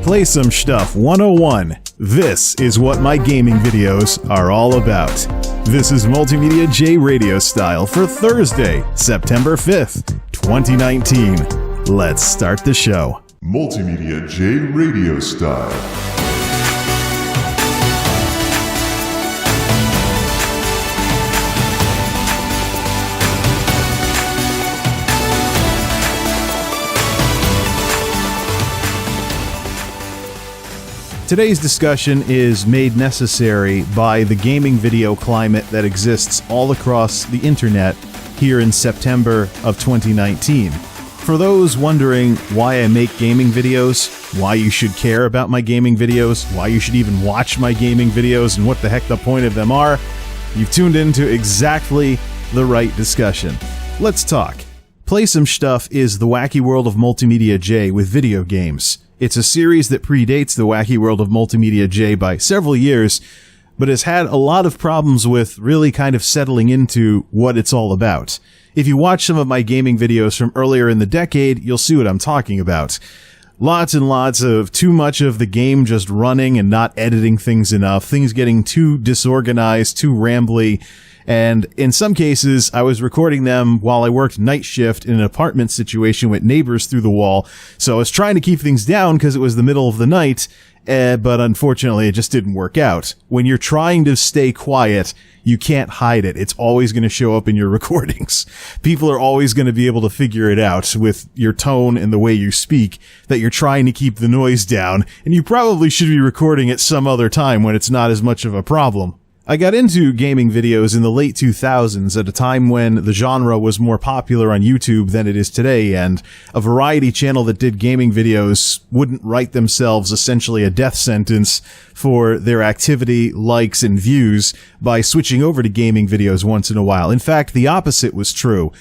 Play Some Schtuff 101. This is what my gaming videos are all about. This is MultimediaJay radio style for Thursday, September 5th, 2019. Let's start the show. MultimediaJay radio style. Today's discussion is made necessary by the gaming video climate that exists all across the internet here in September of 2019. For those wondering why I make gaming videos, why you should care about my gaming videos, why you should even watch my gaming videos, and what the heck the point of them are, you've tuned into exactly the right discussion. Let's talk. Play Some Schtuff is the wacky world of MultimediaJay with video games. It's a series that predates the wacky world of MultimediaJay by several years, but has had a lot of problems with really kind of settling into what it's all about. If you watch some of my gaming videos from earlier in the decade, you'll see what I'm talking about. Lots and lots of too much of the game just running and not editing things enough, things getting too disorganized, too rambly, and in some cases, I was recording them while I worked night shift in an apartment situation with neighbors through the wall, so I was trying to keep things down because it was the middle of the night, but unfortunately it just didn't work out. When you're trying to stay quiet, you can't hide it. It's always going to show up in your recordings. People are always going to be able to figure it out with your tone and the way you speak, that you're trying to keep the noise down, and you probably should be recording at some other time when it's not as much of a problem. I got into gaming videos in the late 2000s at a time when the genre was more popular on YouTube than it is today, and a variety channel that did gaming videos wouldn't write themselves essentially a death sentence for their activity, likes, and views by switching over to gaming videos once in a while. In fact, the opposite was true.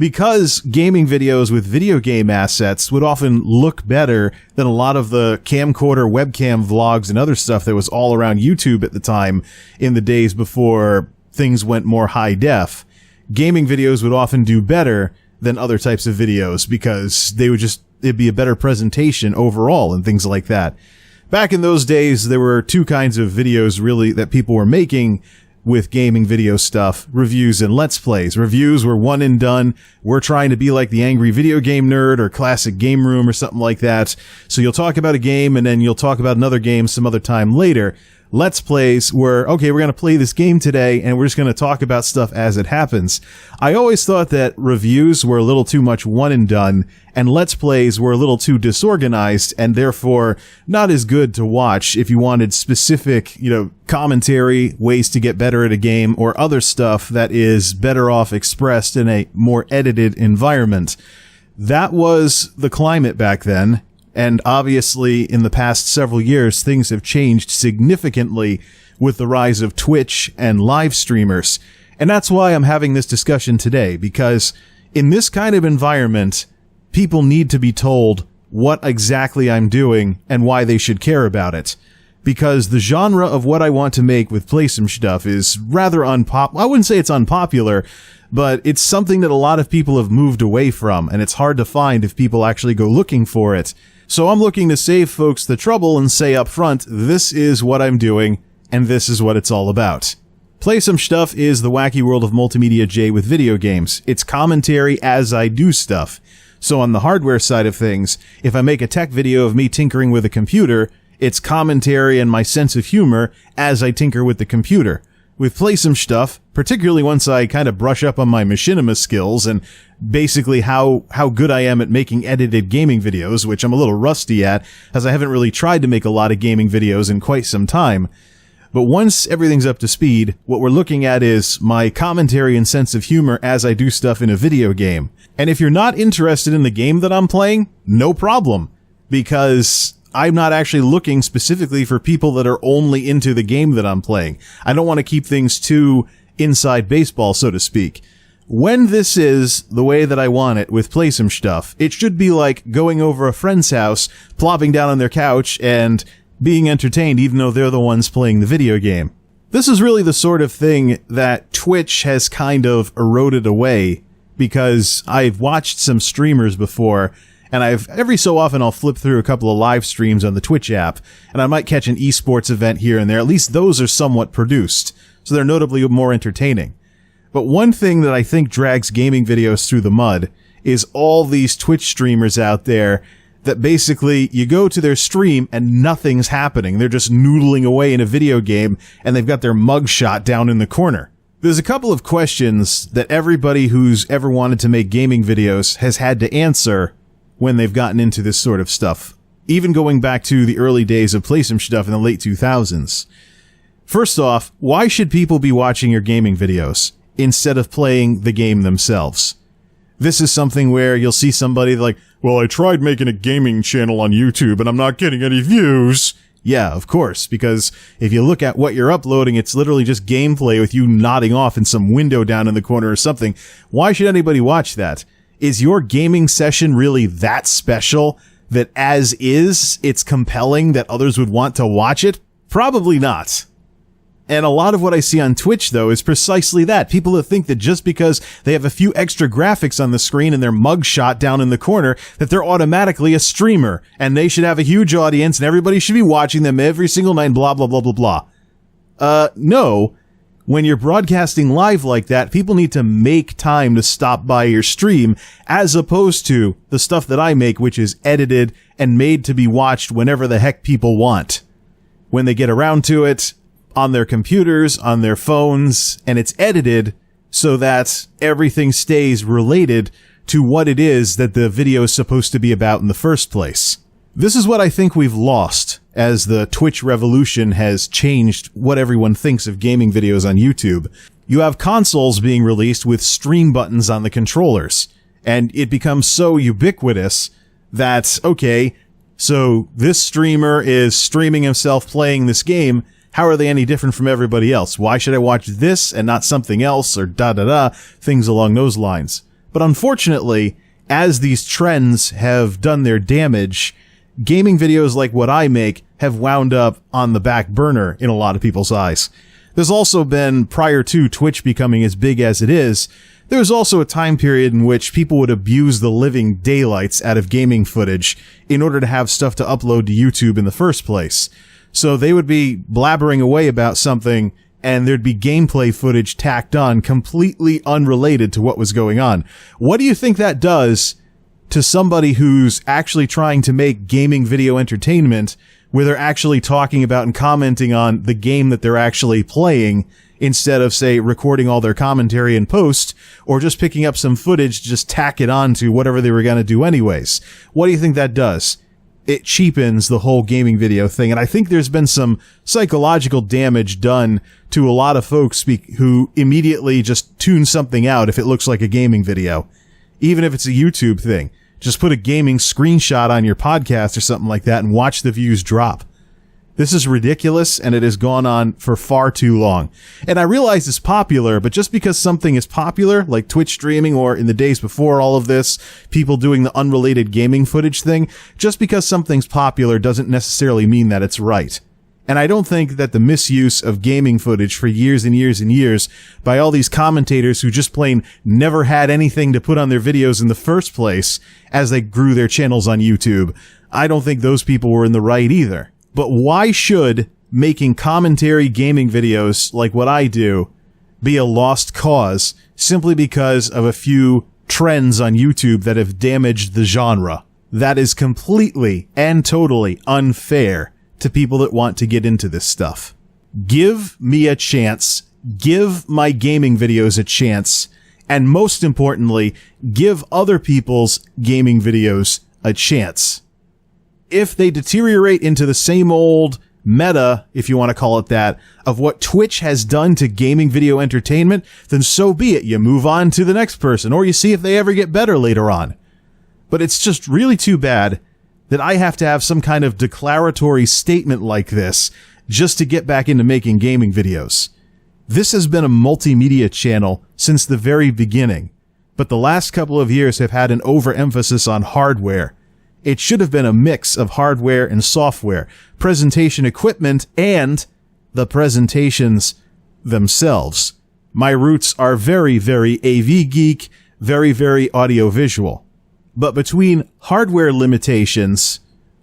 Because gaming videos with video game assets would often look better than a lot of the camcorder webcam vlogs and other stuff that was all around YouTube at the time in the days before things went more high def, gaming videos would often do better than other types of videos because it'd be a better presentation overall and things like that. Back in those days, there were two kinds of videos really that people were making with gaming video stuff: reviews and let's plays. Reviews were one and done. We're trying to be like the Angry Video Game Nerd or Classic Game Room or something like that. So you'll talk about a game and then you'll talk about another game some other time later. Let's plays were, okay, we're going to play this game today and we're just going to talk about stuff as it happens. I always thought that reviews were a little too much one and done, and let's plays were a little too disorganized and therefore not as good to watch if you wanted specific, commentary, ways to get better at a game, or other stuff that is better off expressed in a more edited environment. That was the climate back then. And obviously, in the past several years, things have changed significantly with the rise of Twitch and live streamers. And that's why I'm having this discussion today, because in this kind of environment, people need to be told what exactly I'm doing and why they should care about it. Because the genre of what I want to make with Play Some Schtuff is rather I wouldn't say it's unpopular, but it's something that a lot of people have moved away from, and it's hard to find if people actually go looking for it. So I'm looking to save folks the trouble and say up front, this is what I'm doing, and this is what it's all about. Play Some Schtuff is the wacky world of MultimediaJay with video games. It's commentary as I do stuff. So on the hardware side of things, if I make a tech video of me tinkering with a computer, it's commentary and my sense of humor as I tinker with the computer. With Play Some Schtuff, particularly once I kind of brush up on my machinima skills and basically how good I am at making edited gaming videos, which I'm a little rusty at, as I haven't really tried to make a lot of gaming videos in quite some time. But once everything's up to speed, what we're looking at is my commentary and sense of humor as I do stuff in a video game. And if you're not interested in the game that I'm playing, no problem, because I'm not actually looking specifically for people that are only into the game that I'm playing. I don't want to keep things too inside baseball, so to speak. When this is the way that I want it with Play Some Schtuff, it should be like going over a friend's house, plopping down on their couch, and being entertained even though they're the ones playing the video game. This is really the sort of thing that Twitch has kind of eroded away, because I've watched some streamers before, And every so often I'll flip through a couple of live streams on the Twitch app, and I might catch an esports event here and there. At least those are somewhat produced, so they're notably more entertaining. But one thing that I think drags gaming videos through the mud is all these Twitch streamers out there that basically you go to their stream and nothing's happening. They're just noodling away in a video game, and they've got their mugshot down in the corner. There's a couple of questions that everybody who's ever wanted to make gaming videos has had to answer when they've gotten into this sort of stuff, even going back to the early days of Play Some Schtuff in the late 2000s. First off, why should people be watching your gaming videos instead of playing the game themselves? This is something where you'll see somebody like, well, I tried making a gaming channel on YouTube and I'm not getting any views. Yeah, of course, because if you look at what you're uploading, it's literally just gameplay with you nodding off in some window down in the corner or something. Why should anybody watch that? Is your gaming session really that special that as is, it's compelling that others would want to watch it? Probably not. And a lot of what I see on Twitch, though, is precisely that. People that think that just because they have a few extra graphics on the screen and their mugshot down in the corner, that they're automatically a streamer, and they should have a huge audience, and everybody should be watching them every single night, blah, blah, blah, blah, blah. No. When you're broadcasting live like that, people need to make time to stop by your stream, as opposed to the stuff that I make, which is edited and made to be watched whenever the heck people want. When they get around to it, on their computers, on their phones, and it's edited so that everything stays related to what it is that the video is supposed to be about in the first place. This is what I think we've lost as the Twitch revolution has changed what everyone thinks of gaming videos on YouTube. You have consoles being released with stream buttons on the controllers, and it becomes so ubiquitous that, okay, so this streamer is streaming himself playing this game. How are they any different from everybody else? Why should I watch this and not something else, or da-da-da, things along those lines. But unfortunately, as these trends have done their damage, gaming videos like what I make have wound up on the back burner in a lot of people's eyes. There's also been, prior to Twitch becoming as big as it is, there was also a time period in which people would abuse the living daylights out of gaming footage in order to have stuff to upload to YouTube in the first place. So they would be blabbering away about something, and there'd be gameplay footage tacked on completely unrelated to what was going on. What do you think that does to somebody who's actually trying to make gaming video entertainment, where they're actually talking about and commenting on the game that they're actually playing, instead of, say, recording all their commentary in post, or just picking up some footage to just tack it on to whatever they were going to do anyways? What do you think that does? It cheapens the whole gaming video thing, and I think there's been some psychological damage done to a lot of folks who immediately just tune something out if it looks like a gaming video. Even if it's a YouTube thing. Just put a gaming screenshot on your podcast or something like that and watch the views drop. This is ridiculous, and it has gone on for far too long. And I realize it's popular, but just because something is popular, like Twitch streaming, or in the days before all of this, people doing the unrelated gaming footage thing, just because something's popular doesn't necessarily mean that it's right. And I don't think that the misuse of gaming footage for years and years and years by all these commentators who just plain never had anything to put on their videos in the first place as they grew their channels on YouTube, I don't think those people were in the right either. But why should making commentary gaming videos like what I do be a lost cause simply because of a few trends on YouTube that have damaged the genre? That is completely and totally unfair to people that want to get into this stuff. Give me a chance. Give my gaming videos a chance. And most importantly, give other people's gaming videos a chance. If they deteriorate into the same old meta, if you want to call it that, of what Twitch has done to gaming video entertainment, then so be it. You move on to the next person, or you see if they ever get better later on. But it's just really too bad that I have to have some kind of declaratory statement like this just to get back into making gaming videos. This has been a multimedia channel since the very beginning, but the last couple of years have had an overemphasis on hardware. It should have been a mix of hardware and software, presentation equipment, and the presentations themselves. My roots are very, very AV geek, very, very audiovisual. But between hardware limitations,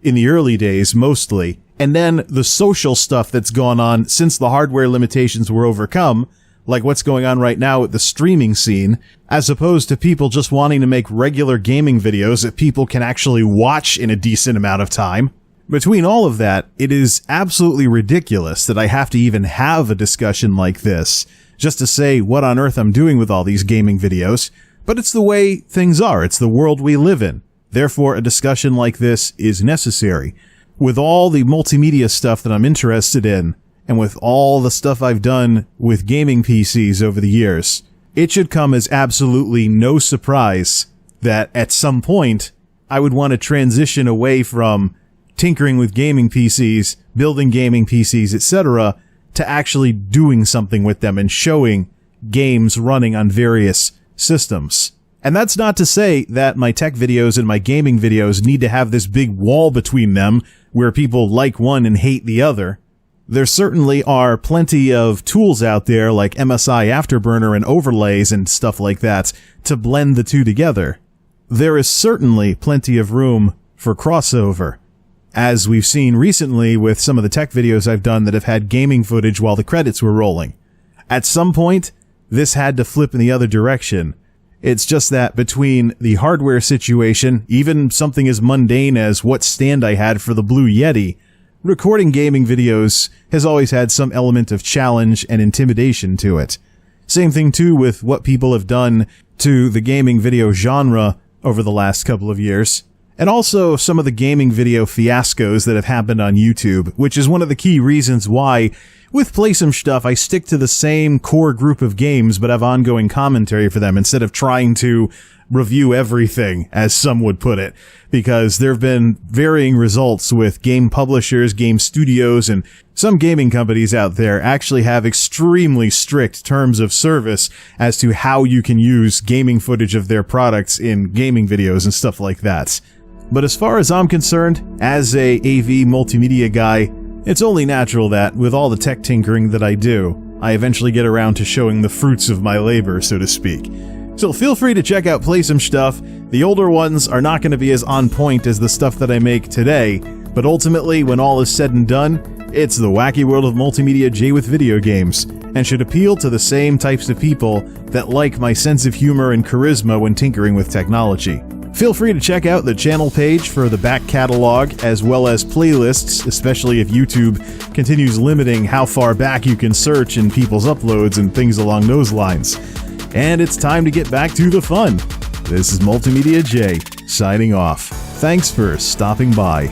in the early days mostly, and then the social stuff that's gone on since the hardware limitations were overcome, like what's going on right now with the streaming scene, as opposed to people just wanting to make regular gaming videos that people can actually watch in a decent amount of time. Between all of that, it is absolutely ridiculous that I have to even have a discussion like this, just to say what on earth I'm doing with all these gaming videos, but it's the way things are. It's the world we live in. Therefore, a discussion like this is necessary. With all the multimedia stuff that I'm interested in, and with all the stuff I've done with gaming PCs over the years, it should come as absolutely no surprise that at some point I would want to transition away from tinkering with gaming PCs, building gaming PCs, etc., to actually doing something with them and showing games running on various systems. And that's not to say that my tech videos and my gaming videos need to have this big wall between them where people like one and hate the other. There certainly are plenty of tools out there like MSI Afterburner and overlays and stuff like that to blend the two together. There is certainly plenty of room for crossover, as we've seen recently with some of the tech videos I've done that have had gaming footage while the credits were rolling. At some point, this had to flip in the other direction. It's just that between the hardware situation, even something as mundane as what stand I had for the Blue Yeti, recording gaming videos has always had some element of challenge and intimidation to it. Same thing too with what people have done to the gaming video genre over the last couple of years. And also some of the gaming video fiascos that have happened on YouTube, which is one of the key reasons why, with Play Some Schtuff, I stick to the same core group of games but have ongoing commentary for them instead of trying to review everything, as some would put it, because there have been varying results with game publishers, game studios, and some gaming companies out there actually have extremely strict terms of service as to how you can use gaming footage of their products in gaming videos and stuff like that. But as far as I'm concerned, as a AV multimedia guy, it's only natural that, with all the tech tinkering that I do, I eventually get around to showing the fruits of my labor, so to speak. So feel free to check out Play Some Schtuff. The older ones are not going to be as on point as the stuff that I make today, but ultimately, when all is said and done, it's the wacky world of MultimediaJay with video games, and should appeal to the same types of people that like my sense of humor and charisma when tinkering with technology. Feel free to check out the channel page for the back catalog as well as playlists, especially if YouTube continues limiting how far back you can search in people's uploads and things along those lines. And it's time to get back to the fun. This is MultimediaJay signing off. Thanks for stopping by.